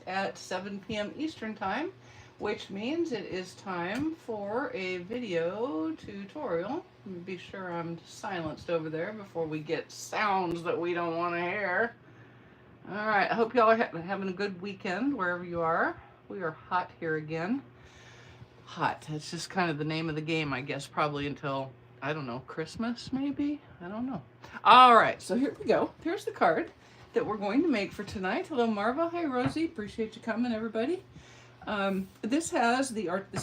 at 7 p.m. Eastern Time, which means it is time for a video tutorial. Let me be sure I'm silenced over there before we get sounds that we don't want to hear. All right, I hope y'all are having a good weekend wherever you are. We are hot here again. Hot, it's just kind of the name of the game, I guess, probably until, I don't know, Christmas maybe? I don't know. All right, so here we go. Here's the card that we're going to make for tonight. Hello, Marva. Hi, Rosie. Appreciate you coming, everybody. This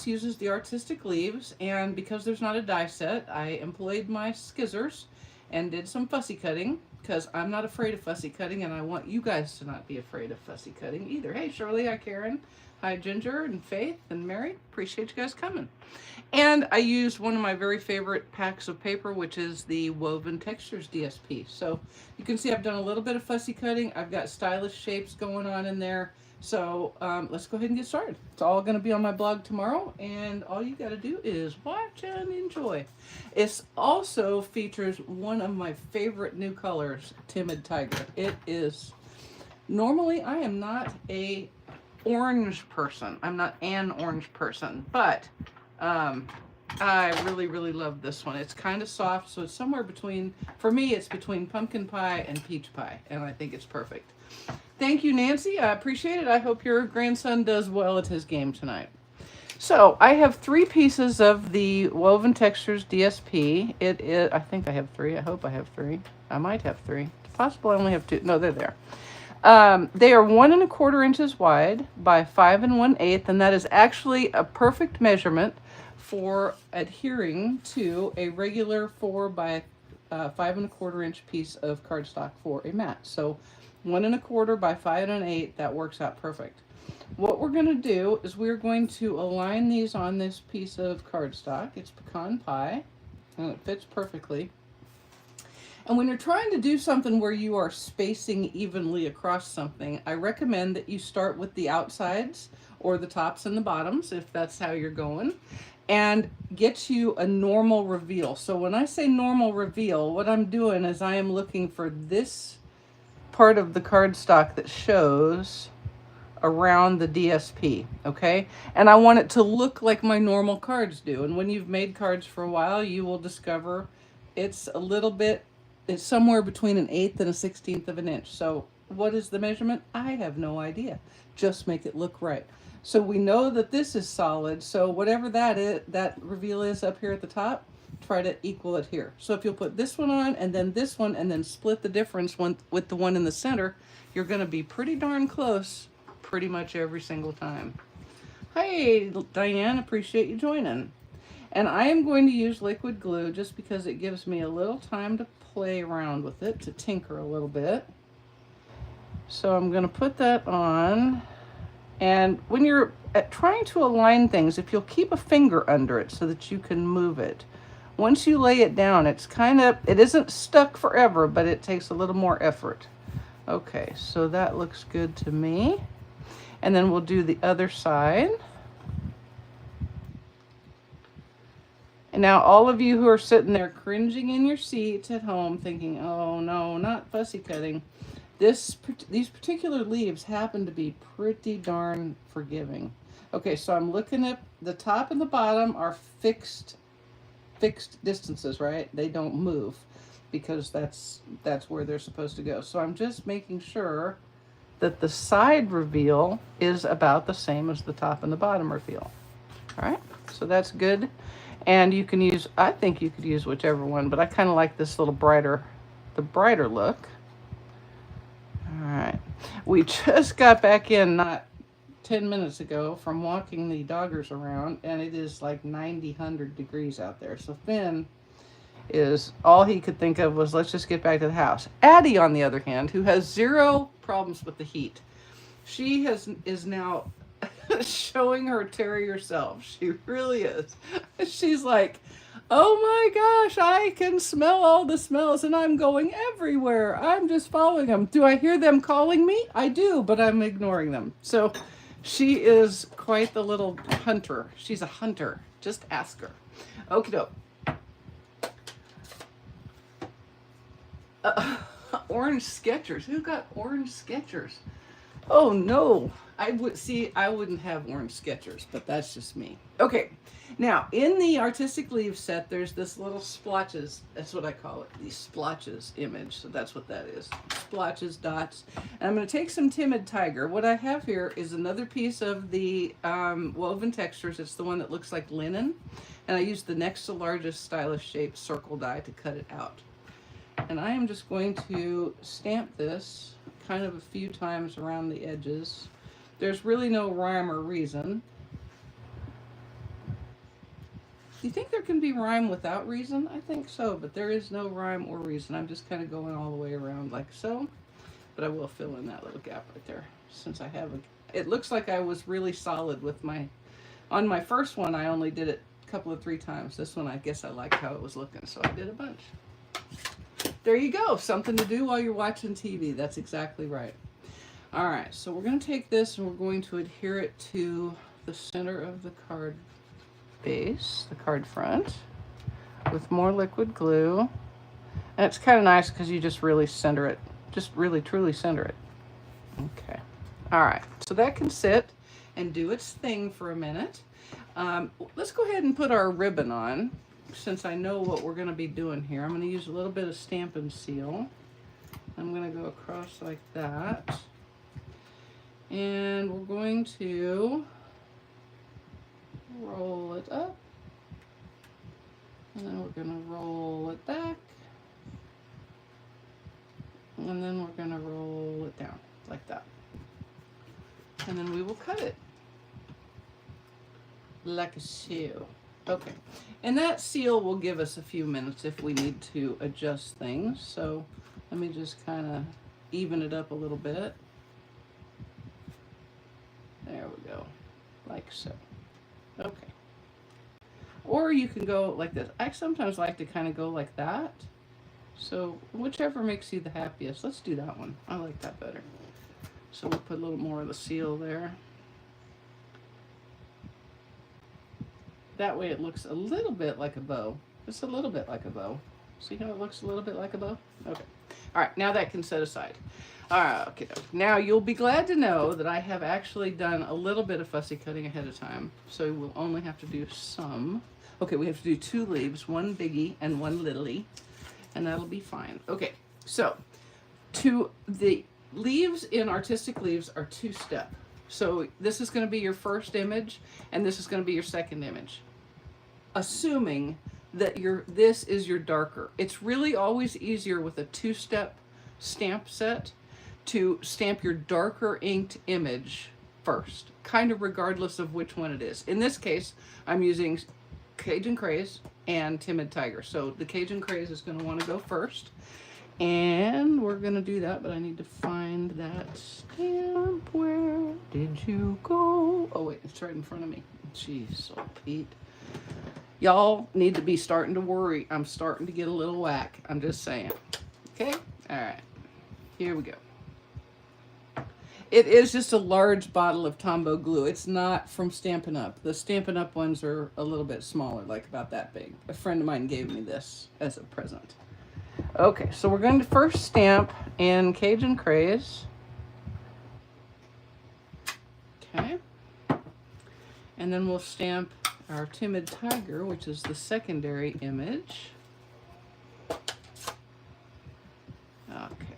uses the artistic leaves, and because there's not a die set, I employed my skizzers and did some fussy cutting because I'm not afraid of fussy cutting, and I want you guys to not be afraid of fussy cutting either. Hey, Shirley. Hi, Karen. Hi, Ginger and Faith and Mary. Appreciate you guys coming. And I used one of my very favorite packs of paper, which is the Woven Textures DSP. So you can see I've done a little bit of fussy cutting. I've got stylish shapes going on in there. So let's go ahead and get started. It's all going to be on my blog tomorrow, and all you got to do is watch and enjoy. It also features one of my favorite new colors, Timid Tiger. It is, normally I am not a orange person. I'm not an orange person, but I really love this one. It's kind of soft, so it's somewhere between, for me, it's between pumpkin pie and peach pie, and I think it's perfect. Thank you, Nancy. I appreciate it. I hope your grandson does well at his game tonight. So I have 3 pieces of the Woven Textures DSP. It is, I think I have 3. I hope I have 3. I might have 3. It's possible I only have 2. No, they're there. They are 1 1/4 inches wide by 5 1/8, and that is actually a perfect measurement for adhering to a regular 4 by 5 1/4 inch piece of cardstock for a mat. So 1 1/4 by 5 1/8, that works out perfect. What we're going to do is we're going to align these on this piece of cardstock. It's pecan pie, and it fits perfectly. And when you're trying to do something where you are spacing evenly across something, I recommend that you start with the outsides or the tops and the bottoms, if that's how you're going, and get you a normal reveal. So when I say normal reveal, what I'm doing is I am looking for this part of the cardstock that shows around the DSP, okay? And I want it to look like my normal cards do. And when you've made cards for a while, you will discover it's a little bit, it's somewhere between 1/8 and 1/16 of an inch. So what is the measurement? I have no idea. Just make it look right. So we know that this is solid. So whatever that is, that reveal is up here at the top, try to equal it here. So if you'll put this one on and then this one and then split the difference with the one in the center, you're going to be pretty darn close pretty much every single time. Hey, Diane, appreciate you joining. And I am going to use liquid glue just because it gives me a little time to play around with it, to tinker a little bit. So I'm going to put that on. And when you're trying to align things, if you'll keep a finger under it so that you can move it, once you lay it down, it's kind of, it isn't stuck forever, but it takes a little more effort. Okay, so that looks good to me. And then we'll do the other side. And now all of you who are sitting there cringing in your seats at home thinking, oh no, not fussy cutting. These particular leaves happen to be pretty darn forgiving. Okay, so I'm looking at the top and the bottom are fixed distances, right? They don't move because that's where they're supposed to go. So I'm just making sure that the side reveal is about the same as the top and the bottom reveal. All right, so that's good. And you can use, I think you could use whichever one, but I kind of like this little brighter, the brighter look. All right, we just got back in not 10 minutes ago from walking the doggers around, and it is like 100 degrees out there. So Finn is, all he could think of was, let's just get back to the house. Addie, on the other hand, who has 0 problems with the heat, she is now showing her terrier self. She really is. She's like, oh my gosh, I can smell all the smells and I'm going everywhere. I'm just following them. Do I hear them calling me? I do, but I'm ignoring them. So she is quite the little hunter. She's a hunter. Just ask her. Okie doke. Orange Skechers. Who got orange Skechers? Oh no. I would see, I wouldn't have orange Skechers, but that's just me. Okay, now in the artistic leaves set, there's this little splotches. That's what I call it, the splotches image. So that's what that is, splotches, dots. And I'm going to take some Timid Tiger. What I have here is another piece of the woven textures. It's the one that looks like linen, and I used the next to largest stylish shape circle die to cut it out. And I am just going to stamp this kind of a few times around the edges. There's really no rhyme or reason. Do you think there can be rhyme without reason? I think so, but there is no rhyme or reason. I'm just kind of going all the way around like so. But I will fill in that little gap right there since I have a... It looks like I was really solid with my... On my first one, I only did it a couple of 3 times. This one, I guess I liked how it was looking, so I did a bunch. There you go. Something to do while you're watching TV. That's exactly right. All right, so we're going to take this and we're going to adhere it to the center of the card base, the card front, with more liquid glue. And it's kind of nice because you just really center it, just really truly center it. Okay. All right, so that can sit and do its thing for a minute. Let's go ahead and put our ribbon on. Since I know what we're going to be doing here, I'm going to use a little bit of Stampin' Seal. I'm going to go across like that. And we're going to roll it up. And then we're going to roll it back. And then we're going to roll it down like that. And then we will cut it like a seal. Okay, and that seal will give us a few minutes if we need to adjust things. So let me just kind of even it up a little bit. There we go, like so. Okay. Or you can go like this. I sometimes like to kind of go like that. So whichever makes you the happiest. Let's do that one. I like that better. So we'll put a little more of the seal there. That way it looks a little bit like a bow. Just a little bit like a bow. See how it looks a little bit like a bow? Okay. All right, now that can set aside. All right, okay. Now you'll be glad to know that I have actually done a little bit of fussy cutting ahead of time. So we'll only have to do some. Okay, we have to do 2 leaves, 1 biggie and 1 littly, and that'll be fine. Okay, so the leaves in artistic leaves are 2-step. So this is going to be your first image, and this is going to be your second image. Assuming that this is your darker. It's really always easier with a 2-step stamp set to stamp your darker inked image first, kind of regardless of which one it is. In this case, I'm using Cajun Craze and Timid Tiger. So the Cajun Craze is going to want to go first. And we're going to do that, but I need to find that stamp. Where did you go? Oh, wait, it's right in front of me. Jeez, so Pete. Y'all need to be starting to worry. I'm starting to get a little whack. I'm just saying. Okay? All right. Here we go. It is just a large bottle of Tombow glue. It's not from Stampin' Up. The Stampin' Up ones are a little bit smaller, like about that big. A friend of mine gave me this as a present. Okay, so we're going to first stamp in Cajun Craze. Okay. And then we'll stamp our Timid Tiger, which is the secondary image. Okay.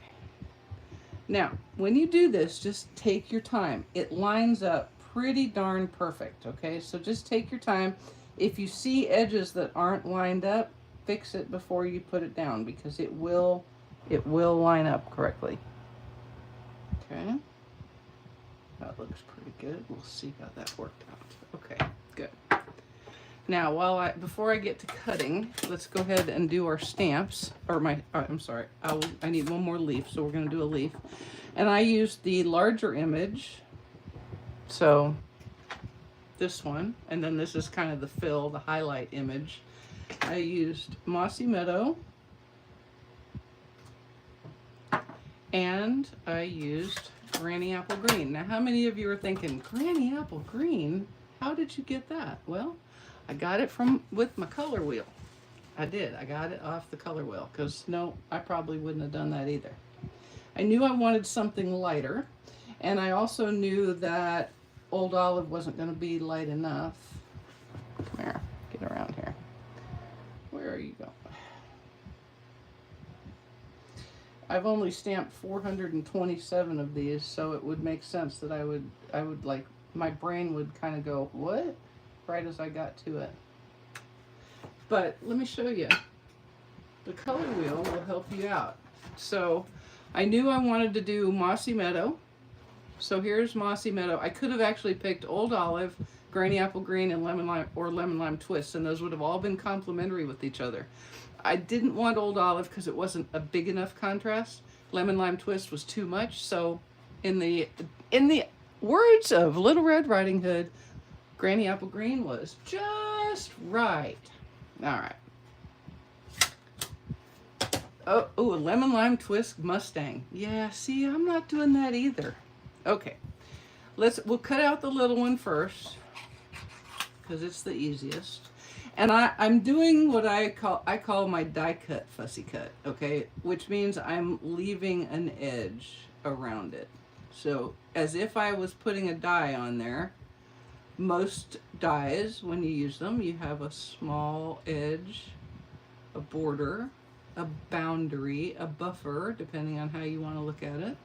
Now, when you do this, just take your time. It lines up pretty darn perfect, okay? So just take your time. If you see edges that aren't lined up, fix it before you put it down, because it will line up correctly. Okay. That looks pretty good. We'll see how that worked out. Okay, good. Now, before I get to cutting, let's go ahead and do our stamps. I'm sorry. I need one more leaf, so we're going to do a leaf. And I used the larger image, so this one, and then this is kind of the fill, the highlight image. I used Mossy Meadow, and I used Granny Apple Green. Now, how many of you are thinking, Granny Apple Green? How did you get that? Well, I got it with my color wheel. I did. I got it off the color wheel, because no, I probably wouldn't have done that either. I knew I wanted something lighter, And I also knew that Old Olive wasn't going to be light enough. Come here, get around here. Where are you going? I've only stamped 427 of these, so it would make sense that I would like, my brain would kind of go, what? Right as I got to it. But let me show you. The color wheel will help you out. So I knew I wanted to do Mossy Meadow. So here's Mossy Meadow. I could have actually picked Old Olive, Granny Apple Green, and Lemon Lime, or Lemon Lime Twist, and those would have all been complementary with each other. I didn't want Old Olive because it wasn't a big enough contrast. Lemon Lime Twist was too much. So in the words of Little Red Riding Hood, Granny Apple Green was just right. All right. Oh, a Lemon Lime Twist Mustang. Yeah, see, I'm not doing that either. Okay, we'll cut out the little one first because it's the easiest. And I'm doing what I call my die cut fussy cut, okay? Which means I'm leaving an edge around it. So as if I was putting a die on there. Most dies, when you use them, you have a small edge, a border, a boundary, a buffer, depending on how you want to look at it.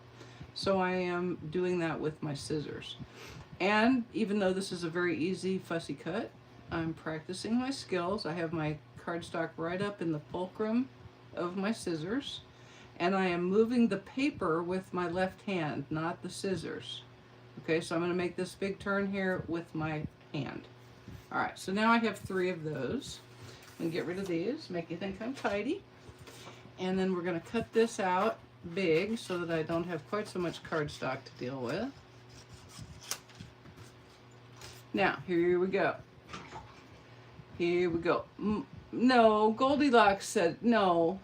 So I am doing that with my scissors. And even though this is a very easy fussy cut, I'm practicing my skills. I have my cardstock right up in the fulcrum of my scissors, and I am moving the paper with my left hand, not the scissors. Okay, so I'm going to make this big turn here with my hand. All right, so now I have 3 of those. I'm going to get rid of these, make you think I'm tidy. And then we're going to cut this out big so that I don't have quite so much cardstock to deal with. Now, here we go. Here we go. No, Goldilocks said no.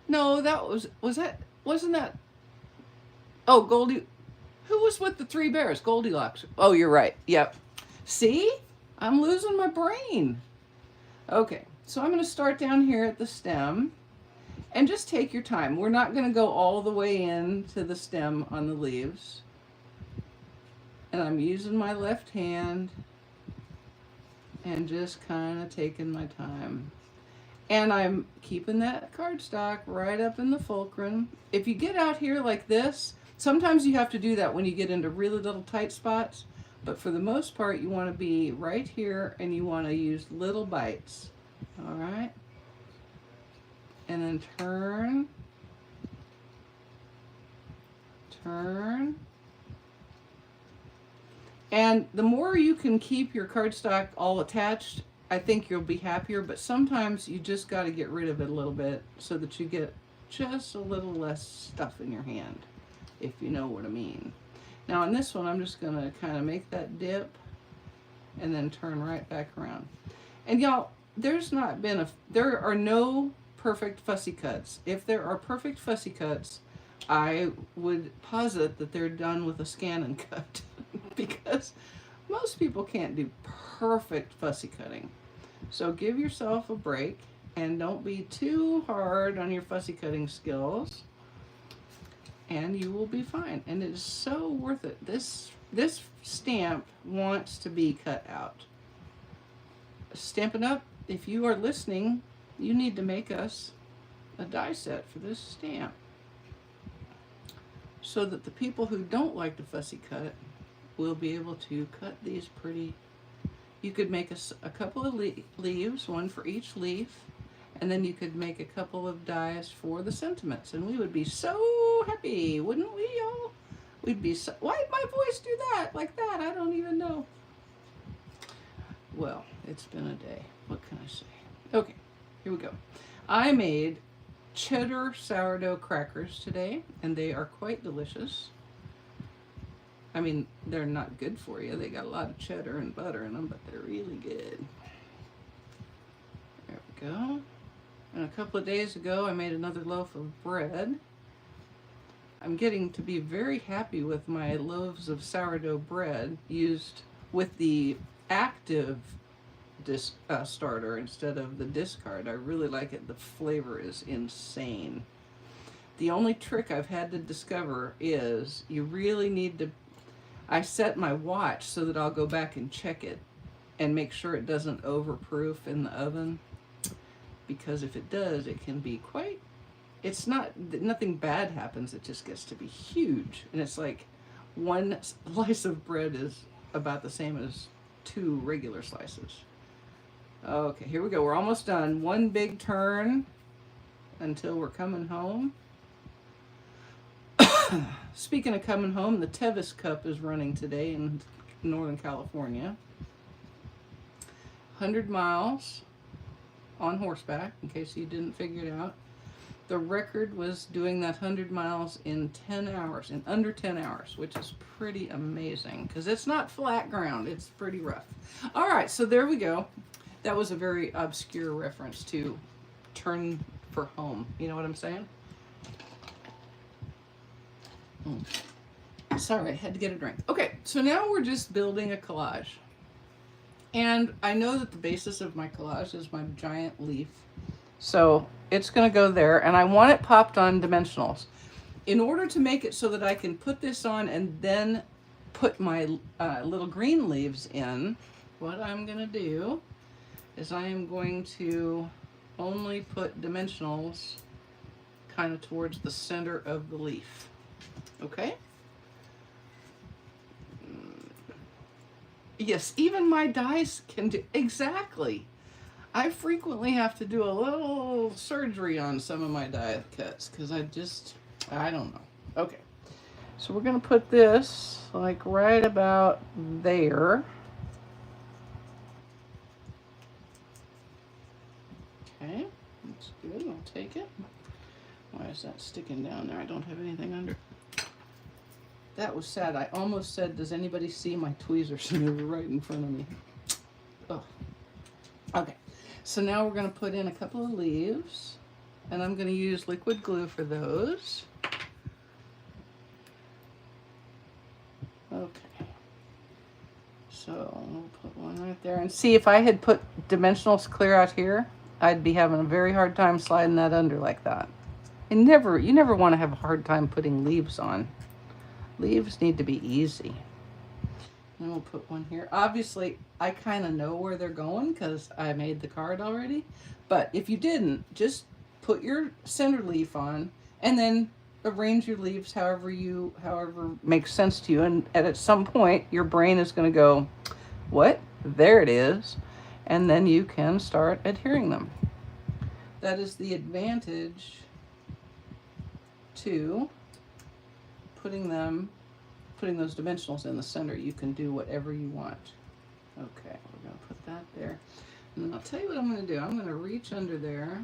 No, that wasn't that? Oh, Goldie. Who was with the 3 bears? Goldilocks. Oh, you're right. Yep. See? I'm losing my brain. Okay, so I'm going to start down here at the stem. And just take your time. We're not going to go all the way into the stem on the leaves. And I'm using my left hand and just kind of taking my time. And I'm keeping that cardstock right up in the fulcrum. If you get out here like this, sometimes you have to do that when you get into really little tight spots. But for the most part, you want to be right here and you want to use little bites. All right? And then turn, turn. And the more you can keep your cardstock all attached, I think you'll be happier, but sometimes you just got to get rid of it a little bit so that you get just a little less stuff in your hand, if you know what I mean. Now on this one, I'm just going to kind of make that dip and then turn right back around. And y'all, there are no perfect fussy cuts. If there are perfect fussy cuts, I would posit that they're done with a scan and cut because most people can't do perfect fussy cutting. So give yourself a break and don't be too hard on your fussy cutting skills and you will be fine. And it is so worth it. This stamp wants to be cut out. Stampin' Up, if you are listening, you need to make us a die set for this stamp so that the people who don't like to fussy cut will be able to cut these pretty. You could make a couple of leaves, one for each leaf, and then you could make a couple of dies for the sentiments, and we would be so happy, wouldn't we, y'all? We'd be so. Why did my voice do that like that? I don't even know. Well, it's been a day. What can I say? Okay. Here we go. I made cheddar sourdough crackers today, and they are quite delicious. I mean, they're not good for you. They got a lot of cheddar and butter in them, but they're really good. There we go. And a couple of days ago, I made another loaf of bread. I'm getting to be very happy with my loaves of sourdough bread used with the active starter instead of the discard. I really like it. The flavor is insane. The only trick I've had to discover is you really need to I set my watch so that I'll go back and check it and make sure it doesn't overproof in the oven, because if it does, it can be quite, it's not, nothing bad happens, it just gets to be huge. And it's like one slice of bread is about the same as 2 regular slices. Okay, here we go. We're almost done. One big turn until we're coming home. Speaking of coming home, the Tevis Cup is running today in Northern California. 100 miles on horseback, in case you didn't figure it out. The record was doing that 100 miles in 10 hours, in under 10 hours, which is pretty amazing because it's not flat ground, it's pretty rough. All right, so there we go. That was a very obscure reference to turn for home. You know what I'm saying? Sorry, I had to get a drink. Okay, so now we're just building a collage. And I know that the basis of my collage is my giant leaf. So it's going to go there, and I want it popped on dimensionals. In order to make it so that I can put this on and then put my little green leaves in, what I'm going to do is I am going to only put dimensionals kind of towards the center of the leaf. Okay? Yes, even my dies can do, exactly. I frequently have to do a little surgery on some of my die cuts because I don't know. Okay, so we're going to put this like right about there. Okay, that's good. I'll take it. Why is that sticking down there? I don't have anything under. That was sad. I almost said, does anybody see my tweezers? And they were right in front of me. Oh. Okay, so now we're going to put in a couple of leaves, and I'm going to use liquid glue for those. Okay, so we'll put one right there. And see, if I had put dimensionals clear out here, I'd be having a very hard time sliding that under like that. And you never want to have a hard time putting leaves on. Leaves need to be easy. And we'll put one here. Obviously, I kind of know where they're going because I made the card already. But if you didn't, just put your center leaf on and then arrange your leaves however makes sense to you. And at some point, your brain is going to go, what? There it is. And then you can start adhering them. That is the advantage to putting those dimensionals in the center. You can do whatever you want. Okay, we're going to put that there. And then I'll tell you what I'm going to do. I'm going to reach under there,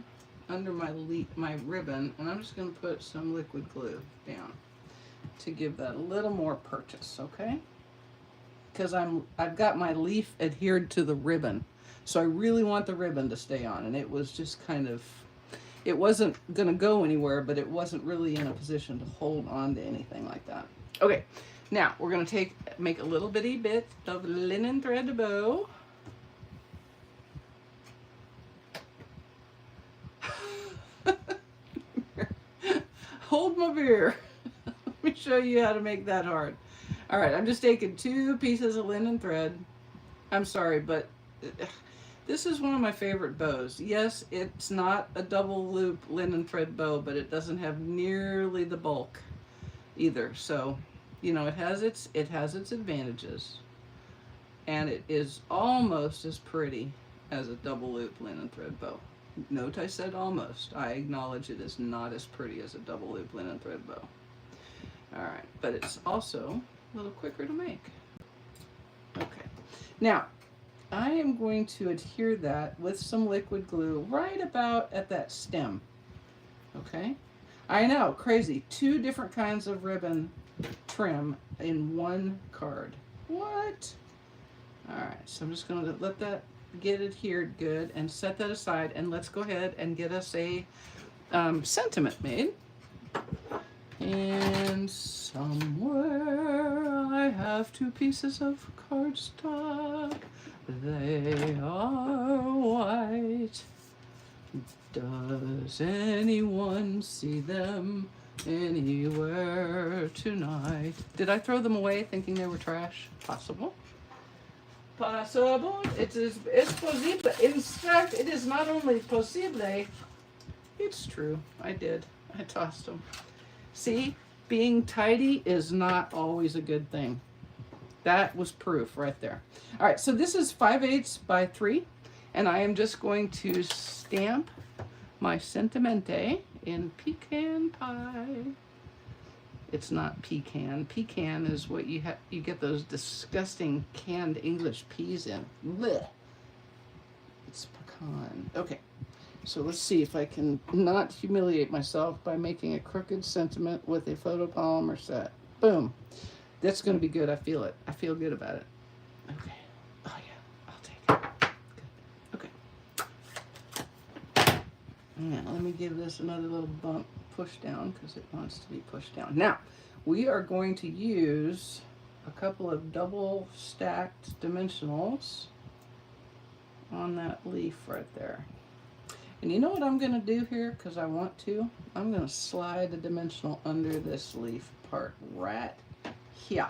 under my ribbon, and I'm just going to put some liquid glue down to give that a little more purchase, okay? Because I've got my leaf adhered to the ribbon. So I really want the ribbon to stay on, and it was just kind of, it wasn't going to go anywhere, but it wasn't really in a position to hold on to anything like that. Okay, now we're going to make a little bitty bit of linen thread bow. Hold my beer. Let me show you how to make that hard. All right, I'm just taking 2 pieces of linen thread. I'm sorry, but this is one of my favorite bows. Yes, it's not a double loop linen thread bow, but it doesn't have nearly the bulk either. So, you know, it has its advantages. And it is almost as pretty as a double loop linen thread bow. Note I said almost. I acknowledge it is not as pretty as a double loop linen thread bow. All right, but it's also a little quicker to make. Okay, now I am going to adhere that with some liquid glue right about at that stem. Okay, I know, crazy. 2 different kinds of ribbon trim in one card. What? All right, so I'm just going to let that get adhered good and set that aside, and let's go ahead and get us a sentiment made. And somewhere I have 2 pieces of cardstock. They are white. Does anyone see them? anywhere tonight. Did I throw them away thinking they were trash? Possible. Possible. It's possible. In fact, it is not only possible, it's true. I did. I tossed them. See, being tidy is not always a good thing. That was proof right there. All right, so this is 5/8 by 3, and I am just going to stamp my Sentimente in pecan pie. It's not pecan. Pecan is what you get those disgusting canned English peas in. Blech. It's pecan. Okay, so let's see if I can not humiliate myself by making a crooked sentiment with a photopolymer set. Boom. That's going to be good. I feel it. I feel good about it. Okay. Oh, yeah. I'll take it. Good. Okay. Now, let me give this another little bump, push down, because it wants to be pushed down. Now, we are going to use a couple of double stacked dimensionals on that leaf right there. And you know what I'm going to do here, because I want to? I'm going to slide the dimensional under this leaf part right here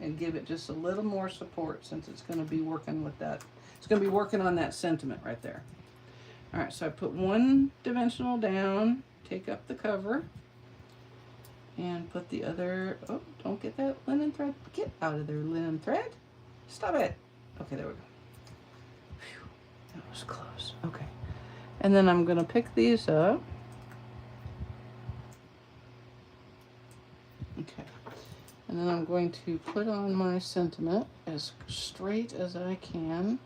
and give it just a little more support, since it's going to be working with that. It's going to be working on that sentiment right there. All right, so I put one dimensional down, take up the cover, and put the other, oh, don't get that linen thread. Get out of there, linen thread. Stop it. Okay, there we go. Whew, that was close. Okay. And then I'm going to pick these up. Okay. And then I'm going to put on my sentiment as straight as I can.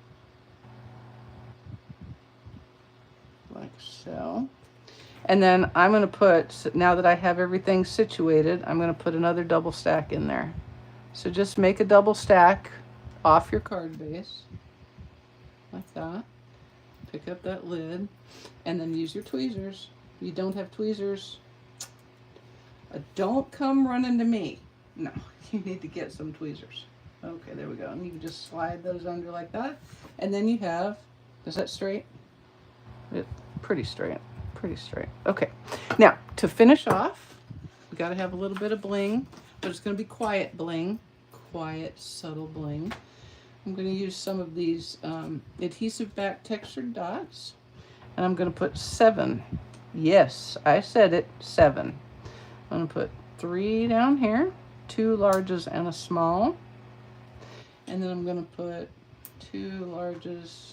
Like so. And then I'm going to put, now that I have everything situated, I'm going to put another double stack in there. So just make a double stack off your card base. Like that. Pick up that lid. And then use your tweezers. If you don't have tweezers, don't come running to me. No, you need to get some tweezers. Okay, there we go. And you can just slide those under like that. And then you have, is that straight? Pretty straight. Pretty straight. Okay. Now, to finish off, we got to have a little bit of bling, but it's going to be quiet bling. Quiet, subtle bling. I'm going to use some of these adhesive back textured dots. And I'm going to put 7. Yes, I said it, 7. I'm going to put 3 down here, 2 larges and a small. And then I'm going to put 2 larges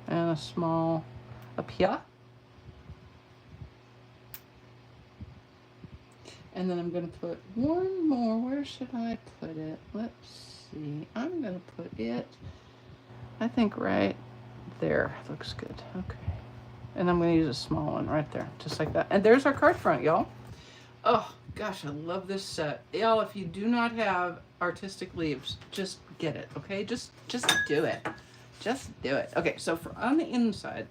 and a small up here. And then I'm going to put one more. Where should I put it? Let's see. I'm going to put it, I think, right there. Looks good. Okay. And I'm going to use a small one right there, just like that. And there's our card front, y'all. Oh, gosh, I love this set. Y'all, if you do not have artistic leaves, just get it, okay? Just do it. Just do it. Okay, so for on the inside,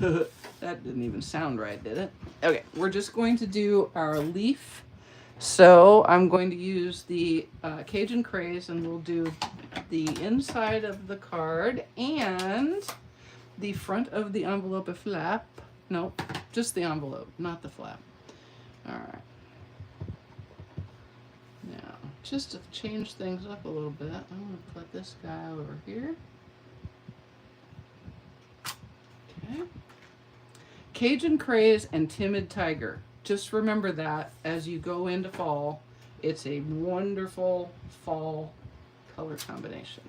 that didn't even sound right, did it? Okay, we're just going to do our leaf. So I'm going to use the Cajun Craze, and we'll do the inside of the card and the front of the envelope flap. No, just the envelope, not the flap. All right. Now, just to change things up a little bit, I'm going to put this guy over here. Okay. Cajun Craze and Timid Tiger. Just remember that as you go into fall, it's a wonderful fall color combination.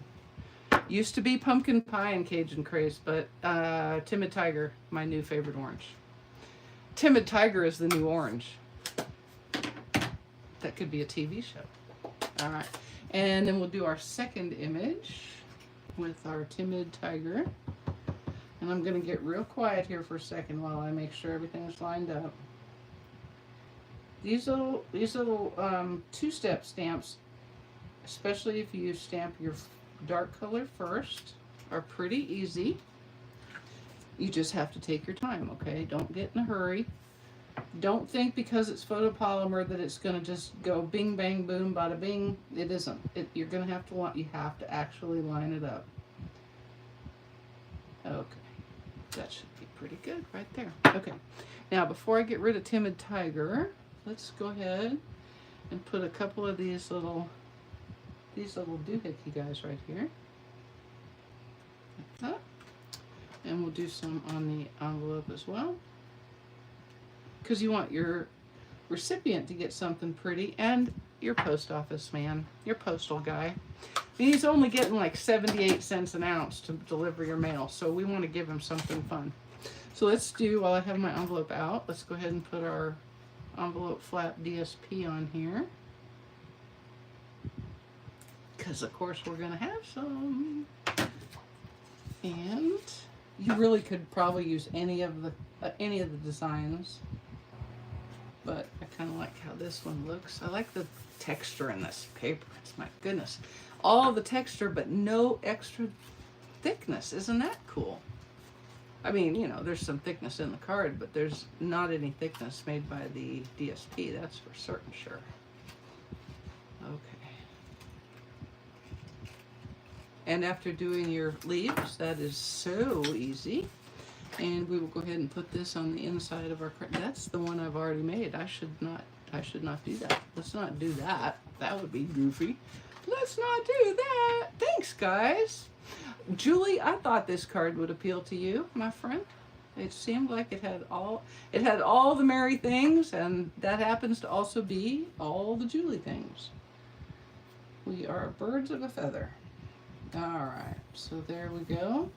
Used to be Pumpkin Pie and Cajun Craze, but Timid Tiger, my new favorite orange. Timid Tiger is the new orange. That could be a TV show. All right. And then we'll do our second image with our Timid Tiger. And I'm going to get real quiet here for a second while I make sure everything is lined up. These little two-step stamps, especially if you stamp your dark color first, are pretty easy. You just have to take your time, okay? Don't get in a hurry. Don't think because it's photopolymer that it's going to just go bing, bang, boom, bada bing. It isn't. You're going to have to actually line it up. Okay. That should be pretty good right there. Okay, now before I get rid of Timid Tiger, let's go ahead and put a couple of these little doohickey guys right here. Like that. And we'll do some on the envelope as well. Because you want your recipient to get something pretty, and your post office man, your postal guy. He's only getting like 78 cents an ounce to deliver your mail, so we want to give him something fun. So let's do, while I have my envelope out, let's go ahead and put our envelope flap DSP on here. Because of course we're going to have some. And you really could probably use any of the designs. But I kind of like how this one looks. I like the texture in this paper. It's, my goodness. All the texture, but no extra thickness. Isn't that cool? I mean, you know, there's some thickness in the card, but there's not any thickness made by the DSP. That's for certain sure. Okay. And after doing your leaves, that is so easy. And we will go ahead and put this on the inside of our card. That's the one I've already made. I should not do that. Let's not do that. That would be goofy. Let's not do that. Thanks, guys. Julie, I thought this card would appeal to you, my friend. It seemed like it had all the merry things, and that happens to also be all the Julie things. We are birds of a feather. All right, so there we go.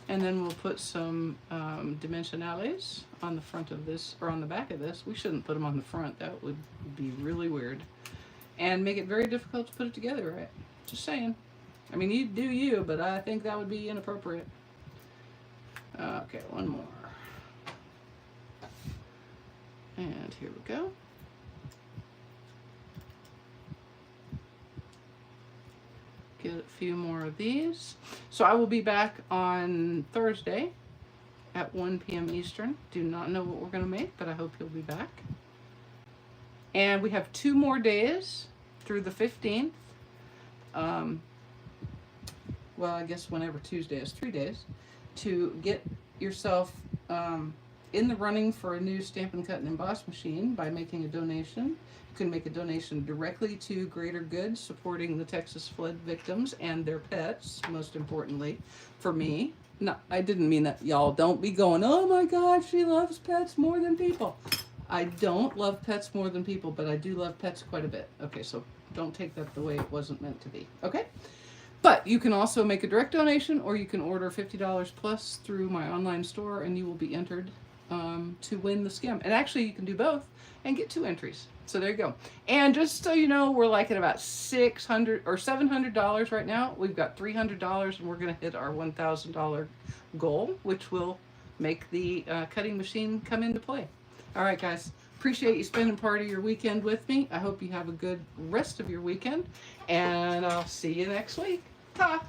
And then we'll put some dimensionales on the front of this, or on the back of this. We shouldn't put them on the front. That would be really weird. And make it very difficult to put it together, right? Just saying. I mean, you do you, but I think that would be inappropriate. Okay, one more. And here we go. Get a few more of these. So I will be back on Thursday at 1 p.m. Eastern. Do not know what we're going to make, but I hope you'll be back. And we have 2 more days through the 15th. Well, I guess whenever Tuesday is, 3 days, to get yourself in the running for a new Stampin' Cut and Emboss machine by making a donation. You can make a donation directly to Greater Good, supporting the Texas flood victims and their pets, most importantly, for me. No, I didn't mean that, y'all. Don't be going, oh my God, she loves pets more than people. I don't love pets more than people, but I do love pets quite a bit. Okay, so don't take that the way it wasn't meant to be, okay? But you can also make a direct donation, or you can order $50 plus through my online store, and you will be entered to win the skim. And actually, you can do both and get 2 entries. So there you go. And just so you know, we're like at about $600 or $700 right now. We've got $300, and we're going to hit our $1,000 goal, which will make the cutting machine come into play. All right, guys. Appreciate you spending part of your weekend with me. I hope you have a good rest of your weekend, and I'll see you next week. Ta!